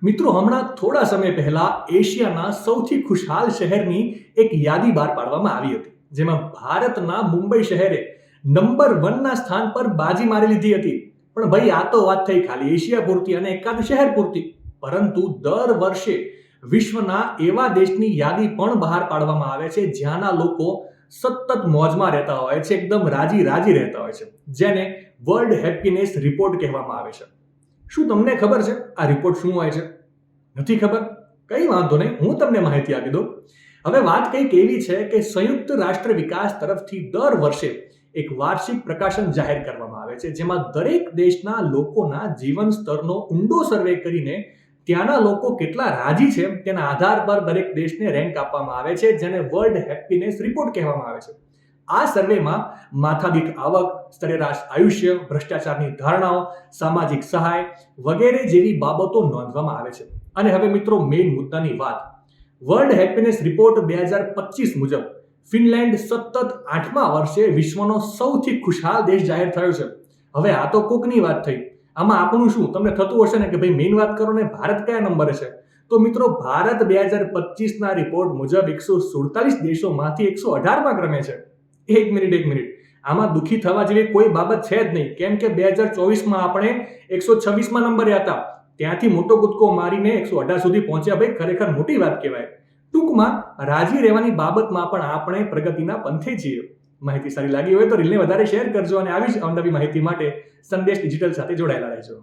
મિત્રો, હમણાં થોડા સમય પહેલા એશિયાના સૌથી ખુશહાલ શહેરની એક યાદી બહાર પાડવામાં આવી હતી, જેમાં ભારતના મુંબઈ શહેરે નંબર 1ના સ્થાન પર બાજી મારી લીધી હતી. પણ ભાઈ, આ તો વાત થઈ ખાલી એશિયા પૂરતી અને એકાદ શહેર પૂરતી. પરંતુ દર વર્ષે વિશ્વના એવા દેશની યાદી પણ બહાર પાડવામાં આવે છે જ્યાંના લોકો સતત મોજમાં રહેતા હોય છે, એકદમ રાજી રાજી રહેતા હોય છે, જેને વર્લ્ડ હેપીનેસ રિપોર્ટ કહેવામાં આવે છે. શું તમને ખબર છે આ રિપોર્ટ શું હોય છે? નથી ખબર? કઈ વાંધો નહીં, હું તમને માહિતી આપી દઉં. હવે વાત કંઈક એવી છે કે સંયુક્ત રાષ્ટ્ર વિકાસ તરફથી દર વર્ષે એક વાર્ષિક પ્રકાશન જાહેર કરવામાં આવે છે, જેમાં દરેક દેશના લોકોના જીવન સ્તરનો ઊંડો સર્વે કરીને ત્યાંના લોકો કેટલા રાજી છે તેના આધાર પર દરેક દેશને રેન્ક આપવામાં આવે છે, જેને વર્લ્ડ હેપીનેસ રિપોર્ટ કહેવામાં આવે છે. આ સર્વેમાં માથાદીઠ આવક, સરેરાશ આયુષ્ય, ભ્રષ્ટાચારની ધારણાઓ, સામાજિક સહાય વગેરે જેવી બાબતો નોંધવામાં આવે છે. અને હવે મિત્રો, મેઇન મુદ્દાની વાત. વર્લ્ડ હેપીનેસ રિપોર્ટ 2025 મુજબ ફિનલેન્ડ સતત 8મા વર્ષે વિશ્વનો સૌથી ખુશહાલ દેશ જાહેર થયો છે. હવે આ તો કોકની વાત થઈ, આમાં આપણું શું? તમને થતું હશે ને કે ભાઈ મેઇન વાત કરો ને, ભારત કયા નંબરે છે? તો મિત્રો, ભારત 2025ના રિપોર્ટ મુજબ 147 દેશોમાંથી 118મા ક્રમે છે. એક મિનિટ, આમાં દુઃખી થવા જેવી કોઈ બાબત છે જ નહીં, કેમ કે 2024માં આપણે 126મા નંબરે હતા. ત્યાંથી મોટો કૂદકો મારીને 118 સુધી પહોંચ્યા. ભાઈ, ખરેખર મોટી વાત કહેવાય. ટૂંકમાં રાજી રહેવાની બાબતમાં પણ આપણે પ્રગતિના પંથે છીએ. માહિતી સારી લાગી હોય તો રીલને વધારે શેર કરજો અને આવી જ અવનવી માહિતી માટે સંદેશ ડિજિટલ સાથે જોડાયેલા રહેજો.